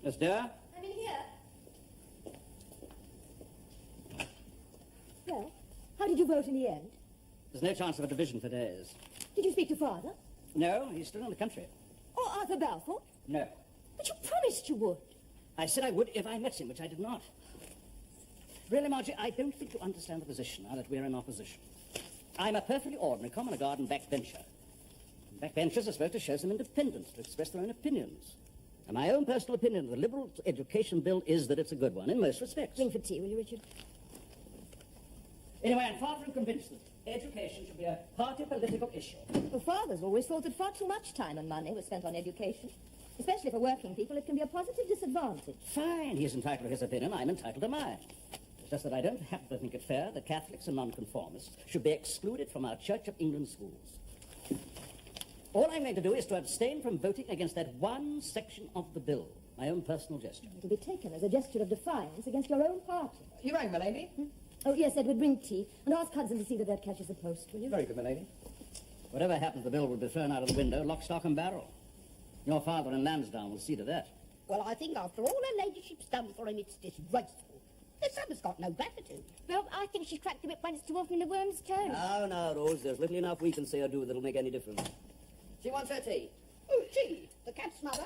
Miss Dare? I'm in here. Well, how did you vote in the end? There's no chance of a division for days. Did you speak to Father? No, he's still in the country. Or Arthur Balfour? No. But you promised you would. I said I would if I met him, which I did not. Really, Margie, I don't think you understand the position now that we're in opposition. I'm a perfectly ordinary common garden backbencher. Backbenchers are supposed to show some independence, to express their own opinions. And my own personal opinion of the Liberal Education Bill is that it's a good one, in most respects. Ring for tea, will you, Richard? Anyway, I'm far from convinced that education should be a party political issue. Well, Father's always thought that far too much time and money was spent on education. Especially for working people, it can be a positive disadvantage. Fine, he's entitled to his opinion, I'm entitled to mine. It's just that I don't happen to think it fair that Catholics and nonconformists should be excluded from our Church of England schools. All I'm going to do is to abstain from voting against that one section of the bill, my own personal gesture. It'll be taken as a gesture of defiance against your own party. You rang, my lady? Oh, yes, Edward, bring tea. And ask Hudson to see that catches the post, will you? Very good, my lady. Whatever happens, the bill will be thrown out of the window, lock, stock and barrel. Your father in Lansdowne will see to that. Well, I think after all her ladyship's done for him, it's disgraceful. The son has got no gratitude. Well, I think she's cracked a bit once too often in the worm's turn. No, Rose, there's little enough we can say or do that'll make any difference. She wants her tea. Oh, gee, the cat's mother.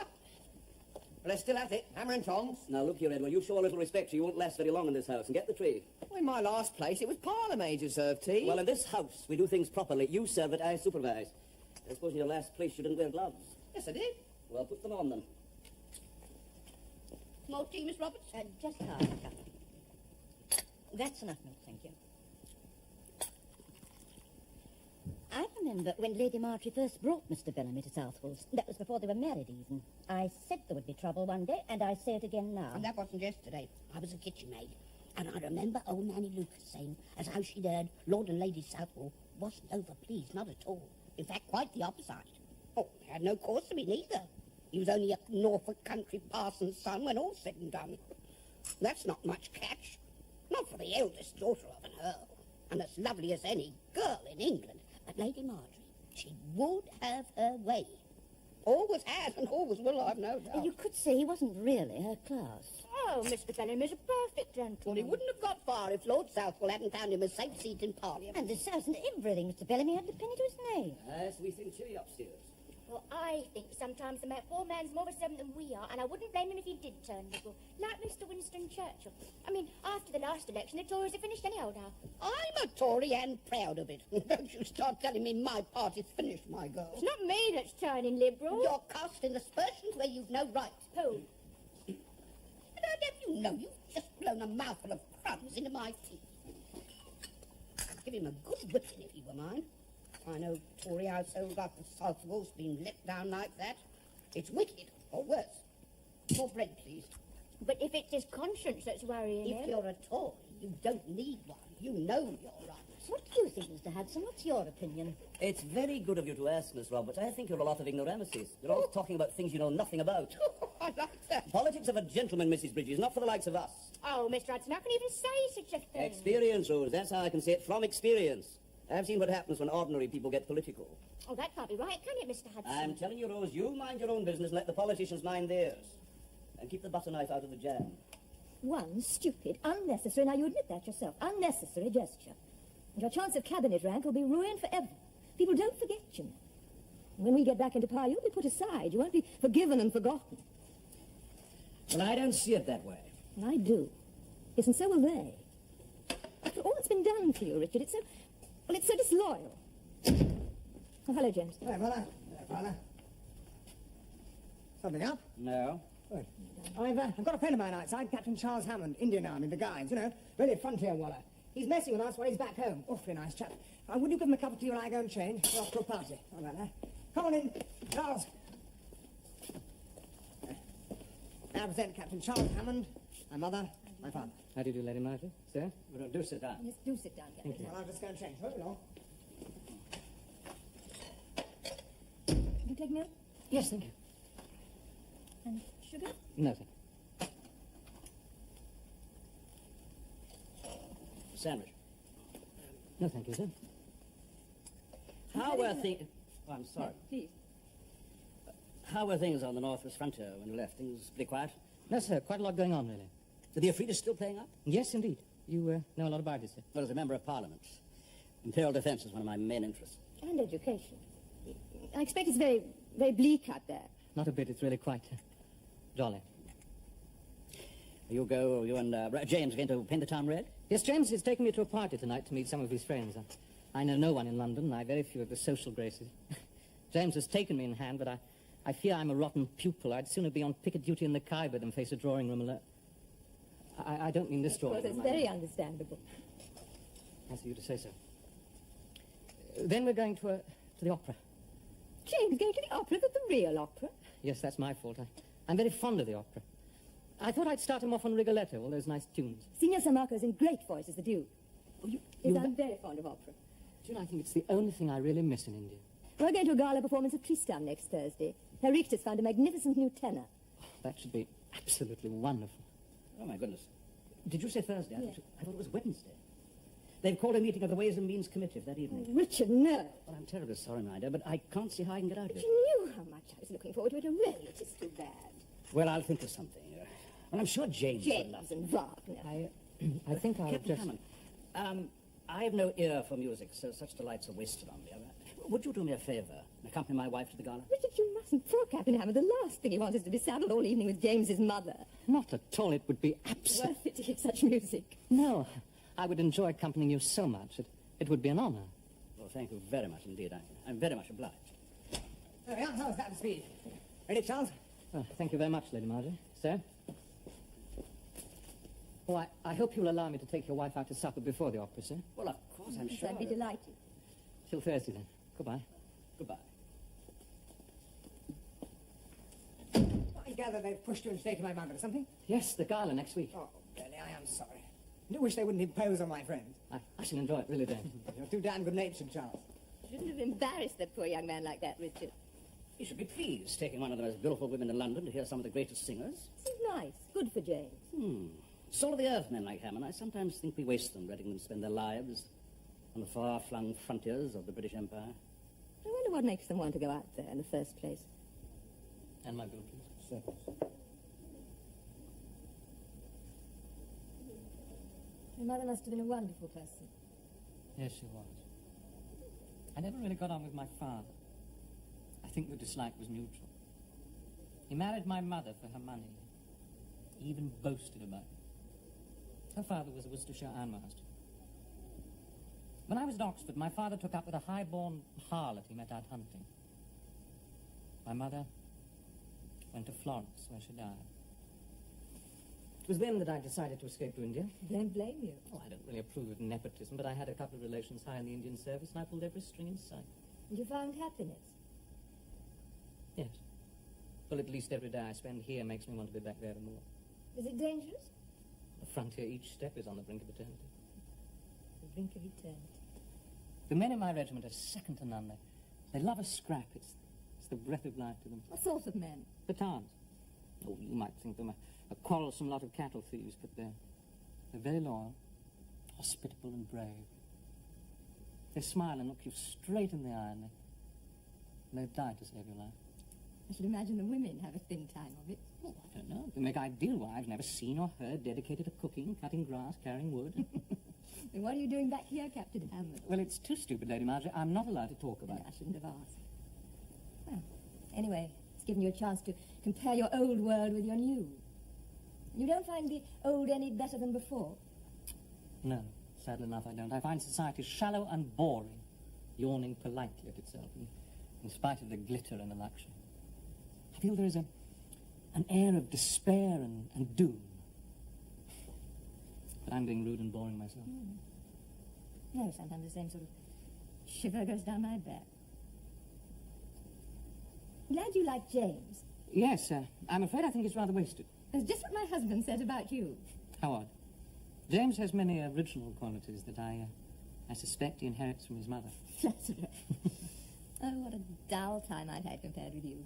Well, they're still at it, hammer and tongs. Now, look here, Edward, you show a little respect, or you won't last very long in this house, and get the tree. Well, in my last place, it was parlour maid who served tea. Well, in this house, we do things properly. You serve it, I supervise. I suppose in your last place you didn't wear gloves. Yes, I did. Well, put them on, then. More tea, Miss Roberts? Just half a cup. That's enough milk, thank you. I remember when Lady Marjorie first brought Mr. Bellamy to Southwolds. That was before they were married, even. I said there would be trouble one day, and I say it again now. And that wasn't yesterday. I was a kitchen maid. And I remember old Nanny Lucas saying as how she'd heard Lord and Lady Southwell wasn't over-pleased, not at all. In fact, quite the opposite. Oh, they had no cause to be neither. He was only a Norfolk country parson's son when all's said and done. That's not much catch. Not for the eldest daughter of an earl, and as lovely as any girl in England. But Lady Marjorie, she would have her way. Always has and always will, I've no doubt. You could say he wasn't really her class. Oh, Mr. Bellamy's a perfect gentleman. Well, he wouldn't have got far if Lord Southwell hadn't found him a safe seat in Parliament. And this house and everything, Mr. Bellamy had the penny to his name. Yes, we think chilly upstairs. Well, I think sometimes the poor man's more of a servant than we are, and I wouldn't blame him if he did turn liberal, like Mr. Winston Churchill. I mean, after the last election, the Tories have finished anyhow now. I'm a Tory and proud of it. Don't you start telling me my party's finished, my girl. It's not me that's turning liberal. You're casting aspersions where you've no right. Who? And I'd have you know you've just blown a mouthful of crumbs into my teeth. I'd give him a good whipping if he were mine. I know Tory household like the Southwell's been let down like that. It's wicked, or worse. More bread, please. But if it's his conscience that's worrying him... If you're a Tory, you don't need one. You know your rights. What do you think, Mr. Hudson? What's your opinion? It's very good of you to ask, Miss Roberts. I think you're a lot of ignoramuses. You're always talking about things you know nothing about. I like that. Politics of a gentleman, Mrs. Bridges, not for the likes of us. Oh, Mr. Hudson, how can you even say such a thing? Experience, Rose. That's how I can say it, from experience. I've seen what happens when ordinary people get political. Oh, that can't be right, can it, Mr. Hudson? I'm telling you, Rose, you mind your own business and let the politicians mind theirs. And keep the butter knife out of the jam. One stupid, unnecessary, now you admit that yourself, unnecessary gesture. And your chance of cabinet rank will be ruined forever. People don't forget you now. When we get back into power, you'll be put aside. You won't be forgiven and forgotten. Well, I don't see it that way. And I do. Yes, and so will they. After all that's been done for you, Richard, it's so... Well, it's so disloyal. Oh, hello, James. Hello, brother. Hello, brother. Something up? No. Good. I've got a friend of mine outside, Captain Charles Hammond, Indian Army, the Guides, you know, really a frontier waller. He's messing with us while he's back home. Awfully nice chap. Would you give him a cup of tea while I go and change? We're off to a party. All right, now. Come on in, Charles. Now present Captain Charles Hammond, my mother, my father. How do you do, Lady Marjorie? Sir? Well, do sit down. Yes, do sit down, Captain. Thank you. Well, I'll just go and change. Won't be long. You take milk? Yes, thank you. And sugar? No, sir. Sandwich. No, thank you, sir. How were things... Oh, I'm sorry. Please. How were things on the northwest frontier when you left? Things pretty quiet? No, sir, quite a lot going on, really. The Afrida still playing up? Yes, indeed. You know a lot about it, sir. Well, as a member of Parliament, imperial defence is one of my main interests. And education. I expect it's very, very bleak out there. Not a bit. It's really quite jolly. You and James are going to paint the town red? Yes, James is taking me to a party tonight to meet some of his friends. I know no one in London, and I very few of the social graces. James has taken me in hand, but I fear I'm a rotten pupil. I'd sooner be on picket duty in the Khyber than face a drawing room alone. I don't mean this drawing Well, room. it's very understandable. Nice of you to say so. Then we're going to the opera. James, going to the opera, the real opera? Yes, that's my fault. I'm very fond of the opera. I thought I'd start him off on Rigoletto, all those nice tunes. Signor Sammarco's in great voice as the Duke. Oh, Yes, I'm very fond of opera. June, I think it's the only thing I really miss in India. We're going to a gala performance of Tristan next Thursday. Herr Richter's found a magnificent new tenor. That should be absolutely wonderful. Oh, my goodness. Did you say Thursday? Yes. I thought it was Wednesday. They've called a meeting of the Ways and Means Committee that evening. Oh, Richard, no. Well, I'm terribly sorry, my dear, but I can't see how I can get out of But it. you knew how much I was looking forward to it already. It is too bad. Well, I'll think of something. Well, I'm sure James would love James and Wagner. I think I'll Captain just... Hammond, I have no ear for music, so such delights are wasted on me. Would you do me a favour and accompany my wife to the gala? Richard, you mustn't. Poor Captain Hammond, the last thing he wants is to be saddled all evening with James's mother. Not at all. It would be absolutely... Worth it to hear such music. No, I would enjoy accompanying you so much. It would be an honour. Well, thank you very much indeed. I'm very much obliged. There we are. How's that for speed? Ready, Charles? Oh, thank you very much, Lady Marjorie. Sir? Oh, I hope you'll allow me to take your wife out to supper before the opera, sir. Well, of course, I'm Yes, sure. I'd be delighted. Till Thursday, then. Goodbye. Goodbye. I gather they've pushed you and taken my mother or something? Yes, the gala next week. Oh, really, I am sorry. I do wish they wouldn't impose on my friends. I shall enjoy it, really do. You're too damn good-natured, Charles. Shouldn't have embarrassed that poor young man like that, Richard. You should be pleased, taking one of the most beautiful women in London to hear some of the greatest singers. Seems nice. Good for James. Soul of the earth men like Hammond, I sometimes think we waste them, letting them spend their lives on the far-flung frontiers of the British Empire. I wonder what makes them want to go out there in the first place. And my bill, please. So, Your mother must have been a wonderful person. Yes, she was. I never really got on with my father. I think the dislike was mutual. He married my mother for her money. He even boasted about it. Her father was a Worcestershire ironmaster. When I was at Oxford, my father took up with a high-born harlot he met out hunting. My mother went to Florence, where she died. It was then that I decided to escape to India. Don't blame you. Oh, I don't really approve of nepotism, but I had a couple of relations high in the Indian service, and I pulled every string in sight. And you found happiness. Yes. Well, at least every day I spend here makes me want to be back there more. Is it dangerous? The frontier, each step is on the brink of eternity. The brink of eternity. The men in my regiment are second to none. They love a scrap. It's the breath of life to them. What sort of men? The towns. Oh, you might think them a quarrelsome lot of cattle thieves, but they're very loyal, hospitable and brave. They smile and look you straight in the eye, and they'd die to save your life. I should imagine the women have a thin time of it. Oh, I don't know. They make ideal wives, never seen or heard, dedicated to cooking, cutting grass, carrying wood. And what are you doing back here, Captain Hammond? Well, it's too stupid, Lady Marjorie. I'm not allowed to talk about I it. shouldn't have asked. Well, anyway, it's given you a chance to compare your old world with your new. You don't find the old any better than before? No, sadly enough, I don't. I find society shallow and boring, yawning politely at itself, in spite of the glitter and the luxury. I feel there is an air of despair and doom. But I'm being rude and boring myself. No, sometimes the same sort of shiver goes down my back. Glad you like James. Yes, I'm afraid I think it's rather wasted. That's just what my husband said about you. How odd. James has many original qualities that I suspect he inherits from his mother. Flatterer. Oh, what a dull time I've had compared with you.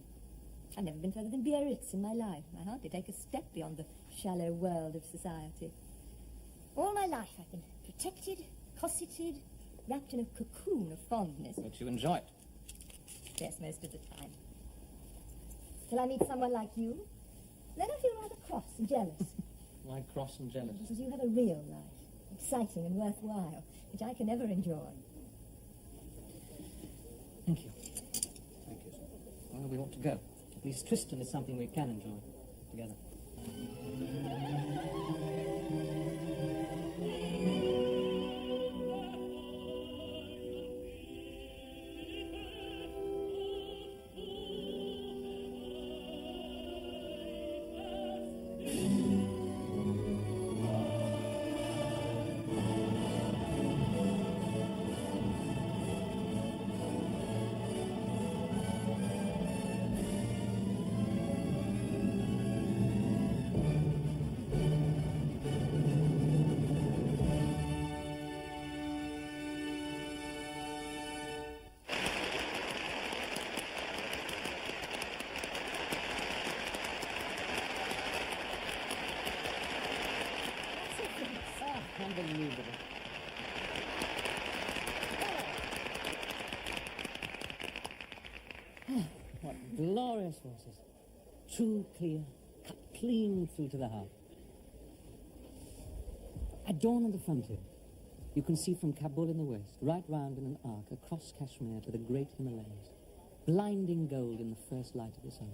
I've never been further than Biarritz in my life. I hardly take a step beyond the shallow world of society. All my life I've been protected, cosseted, wrapped in a cocoon of fondness. But you enjoy it. Yes, most of the time. Till I meet someone like you, Then I feel rather cross and jealous. Why cross and jealous? Because you have a real life, exciting and worthwhile, which I can never enjoy. Thank you. Thank you. Well, we ought to go. At least Tristan is something we can enjoy together. Unbelievable. What glorious horses. True, clear, cut clean through to the heart. At dawn on the frontier, you can see from Kabul in the west, right round in an arc, across Kashmir to the great Himalayas, blinding gold in the first light of the sun.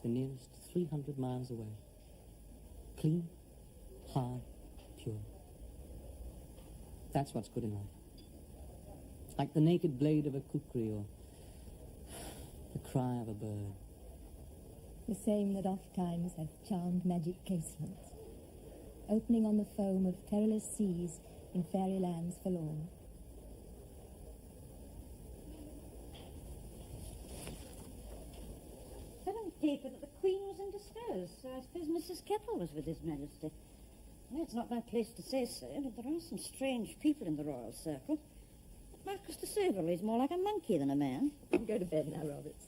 The nearest 300 miles away. Clean, hard, pure. That's what's good in life. Like the naked blade of a kukri or the cry of a bird. The same that oft times have charmed magic casements, opening on the foam of perilous seas in fairy lands forlorn. I don't take it that the Queen was indisposed, so I suppose Mrs. Keppel was with His Majesty. Well, it's not my place to say so, but there are some strange people in the royal circle. Marcus de Soberley is more like a monkey than a man. Go to bed now, Roberts.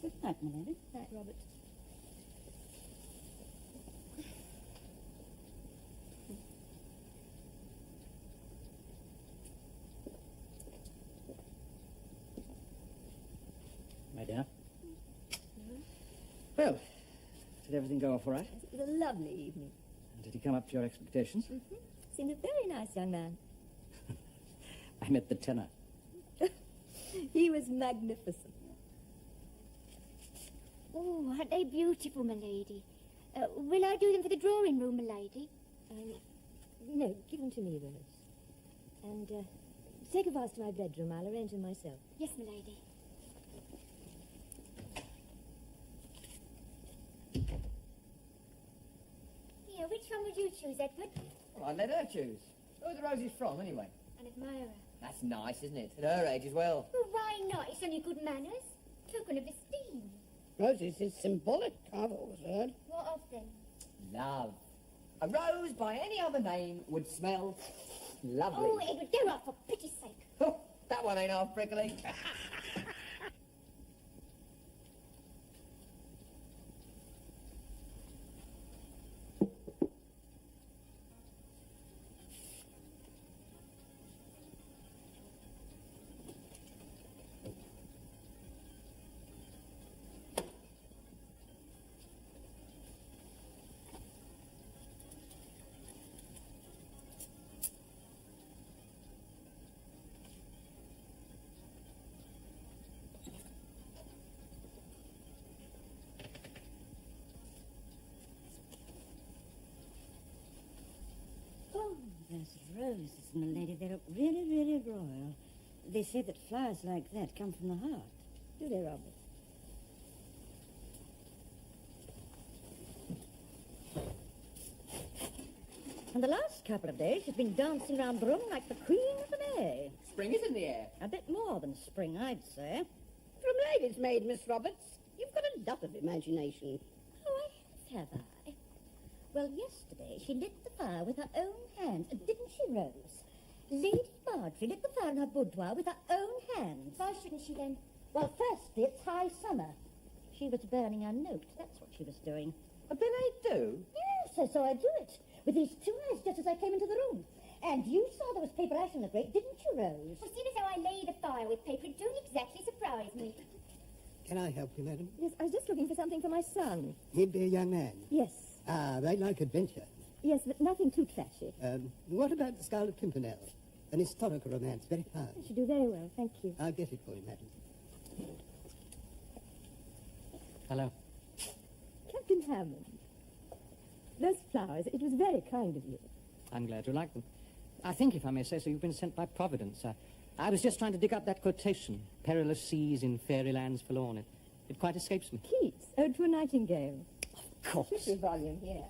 Good night, my lady. Night, Roberts. My dear. Well, did everything go off all right? It was a lovely evening. Did he come up to your expectations? Seemed a very nice young man. I met the tenor. He was magnificent. Oh, aren't they beautiful, my lady? Will I do them for the drawing room, my lady? No, give them to me, Rose. And take a vase to my bedroom. I'll arrange them myself. Yes, my lady. Here, which one would you choose, Edward? Well, I'd let her choose. Who are the roses from, anyway? An admirer. That's nice, isn't it? At her age as well. Well, why not? It's only good manners. Token of esteem. Roses is symbolic, I've always heard. What of them? Love. A rose by any other name would smell lovely. Oh, Edward, go off, for pity's sake. Oh, that one ain't half prickly. Oh, those roses, my lady, they look really, really royal. They say that flowers like that come from the heart. Do they, Robert? And the last couple of days she's been dancing round the room like the Queen of the May. Spring is in the air. A bit more than spring, I'd say. From lady's maid, Miss Roberts. You've got a lot of imagination. Oh, I have I? Well, yesterday she lit the fire with her own hands, didn't she, Rose? Lady Marjorie lit the fire in her boudoir with her own hands. Why shouldn't she then? Well, firstly, it's high summer. She was burning her note. That's what she was doing. A billet do? Yes, so I do it. With these two eyes, just as I came into the room. And you saw there was paper ash on the grate, didn't you, Rose? Well, seeing as how I lay the fire with paper, it don't exactly surprise me. Can I help you, madam? Yes, I was just looking for something for my son. He'd be a young man. Yes. Ah, they like adventure. Yes, but nothing too trashy. What about the Scarlet Pimpernel? An historical romance, very fine. I should do very well, thank you. I'll get it for you, madam. Hello. Captain Hammond, those flowers, it was very kind of you. I'm glad you like them. I think, if I may say so, you've been sent by Providence. I was just trying to dig up that quotation, perilous seas in fairy lands forlorn. It quite escapes me. Keats, Ode to a Nightingale. Of course. This is a volume here.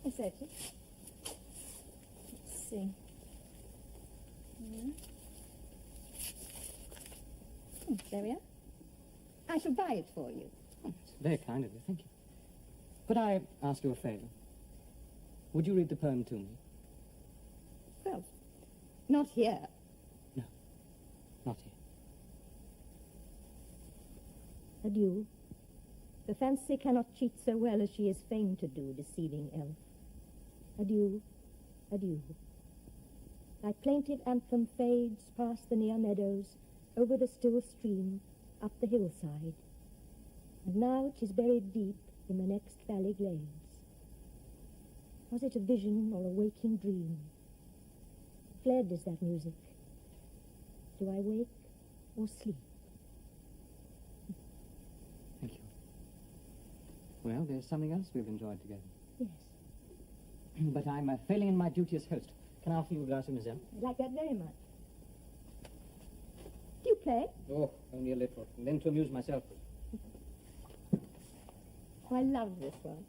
Yes, that's it. Let's see. There we are. I shall buy it for you. Oh, that's very kind of you, thank you. Could I ask you a favour? Would you read the poem to me? Well, not here. No, not here. Adieu. The fancy cannot cheat so well as she is fain to do, deceiving elf. Adieu, adieu. Thy plaintive anthem fades past the near meadows, over the still stream, up the hillside. And now 'tis buried deep in the next valley glades. Was it a vision or a waking dream? Fled is that music. Do I wake or sleep? Thank you. Well, there's something else we've enjoyed together. Yes, But I'm failing in my duty as host. Can I offer you a glass of Moselle? I'd like that very much. Do you play? Oh, only a little. And then to amuse myself. Oh, I love this one.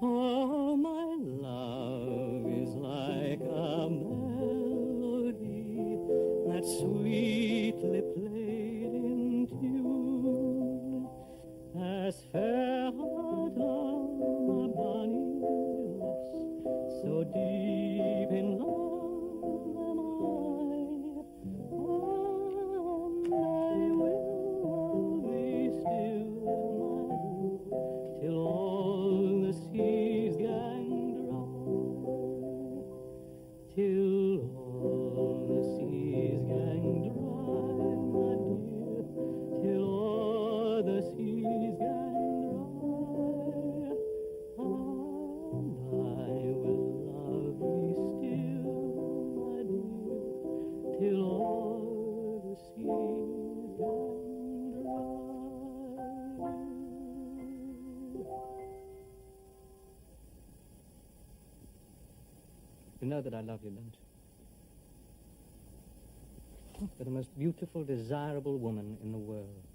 Oh, my love is like a melody that sweetly played in tune, as fair heart of a bonny lass, so deep in love am I, and I will always still, my love, till all the seas gang dry, till all the seas gang dry, my dear, till all the seas gang dry, and I will love thee still, my dear, till all the seas gang dry. You know that I love you, don't you? You're the most beautiful, desirable woman in the world.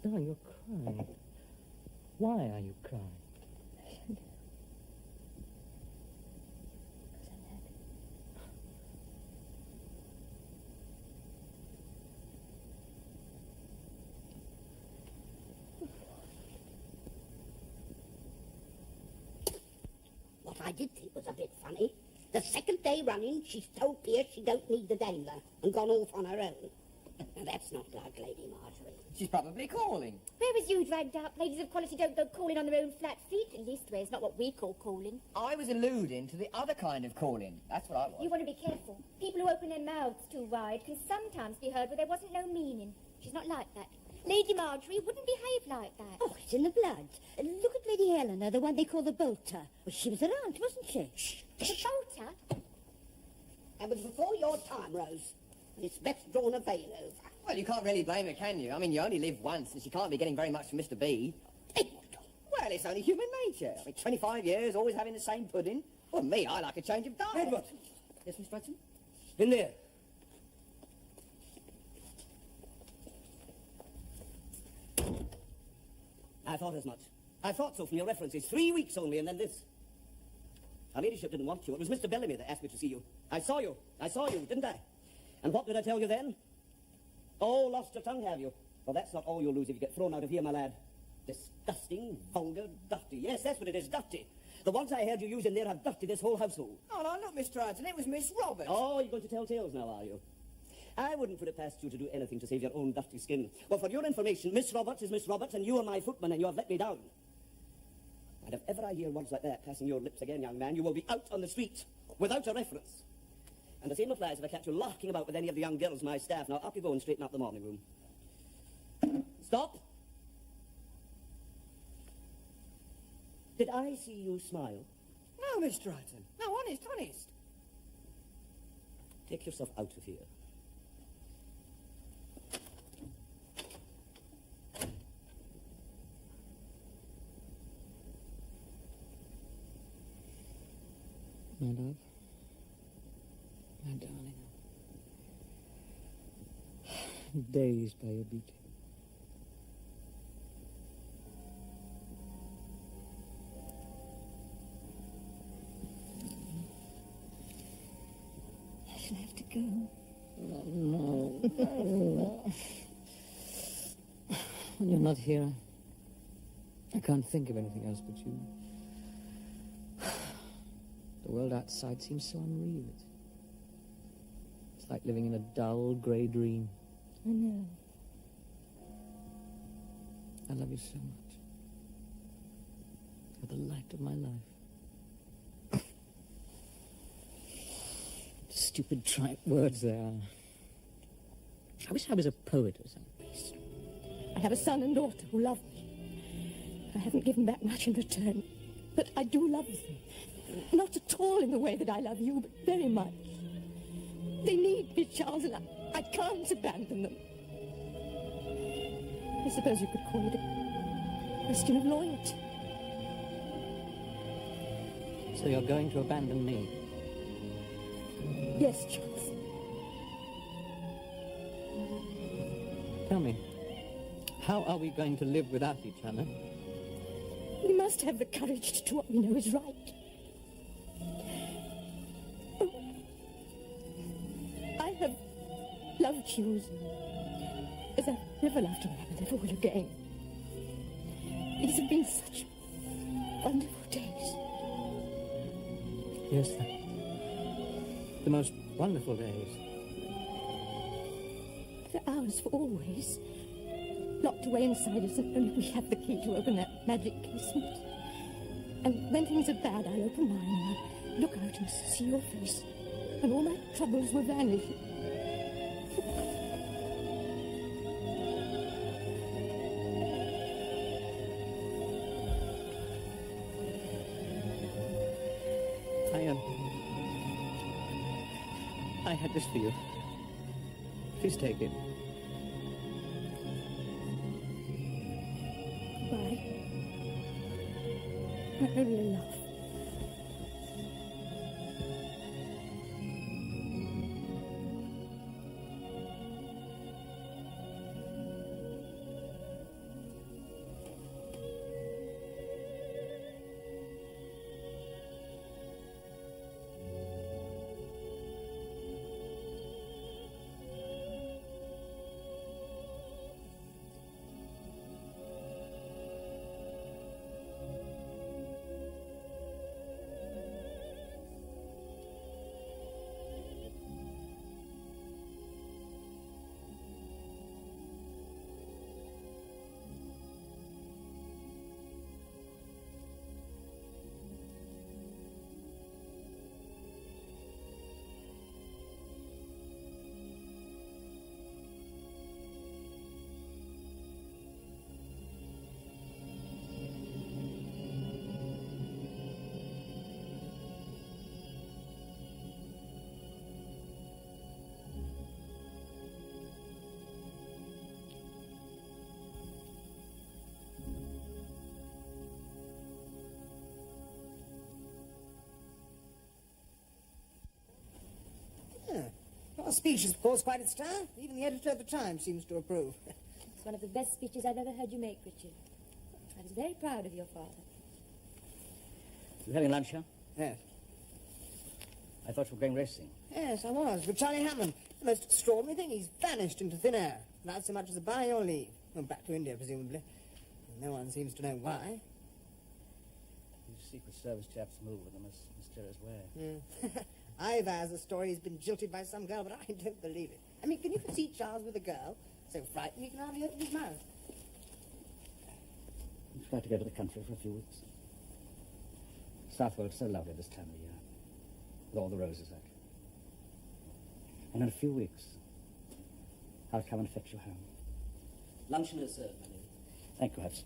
Darling, you're crying. Why are you crying? What I did think was a bit funny, the second day running, she's told Pierce she don't need the Daimler and gone off on her own. Now, that's not like Lady Marjorie. She's probably calling. Where was you dragged up? Ladies of quality don't go calling on their own flat feet. At least it's not what we call calling. I was alluding to the other kind of calling. That's what I was. You want to be careful. People who open their mouths too wide can sometimes be heard where there wasn't no meaning. She's not like that. Lady Marjorie wouldn't behave like that. Oh, it's in the blood. Look at Lady Helena, the one they call the Bolter. Well, she was around, wasn't she? Shh. The bolter? That was before your time, Rose. And it's best drawn a veil over. Well, you can't really blame her, can you? I mean, you only live once, and she can't be getting very much from Mr. B. Well, it's only human nature. I mean, 25 years, always having the same pudding. Well, me, I like a change of diet. Edward! Yes, Miss Hudson? In there. I thought as much. I thought so from your references. 3 weeks only, and then this. Our ladyship didn't want you. It was Mr. Bellamy that asked me to see you. I saw you, didn't I? And what did I tell you then? Oh, lost your tongue, have you? Well, that's not all you'll lose if you get thrown out of here, my lad. Disgusting, vulgar, dirty. Yes, that's what it is, dirty. The ones I heard you use in there have dirtied this whole household. Oh, no, look, Mr. Hudson, it was Miss Roberts. Oh, you're going to tell tales now, are you? I wouldn't put it past you to do anything to save your own dirty skin. Well, for your information, Miss Roberts is Miss Roberts, and you are my footman, and you have let me down. And if ever I hear words like that passing your lips again, young man, you will be out on the street, without a reference. And the same applies if I catch you larking about with any of the young girls, my staff. Now, up you go and straighten up the morning room. Stop. Did I see you smile? No, Mr. Hudson. No, honest. Take yourself out of here. My love. My darling. Dazed by your beauty. I shall have to go. No. When you're not here, I can't think of anything else but you. The world outside seems so unreal. It's like living in a dull, grey dream. I know. I love you so much. You're the light of my life. Stupid, trite words they are. I wish I was a poet or something. I have a son and daughter who love me. I haven't given back much in return, but I do love them. Not at all in the way that I love you, but very much. They need me, Charles, and I can't abandon them. I suppose you could call it a question of loyalty. So you're going to abandon me? Yes, Charles. Tell me, how are we going to live without each other? We must have the courage to do what we know is right. I have loved you as I've never loved another, never will again. These have been such wonderful days. Yes, the most wonderful days. They're ours for always. Locked away inside us, and only we have the key to open that magic casement. And when things are bad, I'll open mine and I'll look out and see your face, and all my troubles will vanish. I had this for you. Please take it. Goodbye. My only love. Our speech has caused quite a stir. Even the editor of the Times seems to approve. It's one of the best speeches I've ever heard you make, Richard. I was very proud of your father. You having lunch, huh? Yes. I thought you were going racing. Yes, I was. With Charlie Hammond. The most extraordinary thing, he's vanished into thin air. Without so much as a by your leave. Well, back to India, presumably. No one seems to know why. He's Secret Service chaps move in a mysterious way. Ivor has a story he's been jilted by some girl, but I don't believe it. I mean, can you see Charles with a girl? So frightened he can hardly open his mouth. I'd like to go to the country for a few weeks. Southwold's so lovely this time of year, with all the roses out. And in a few weeks, I'll come and fetch you home. Luncheon is served, my lady. Thank you, Hudson.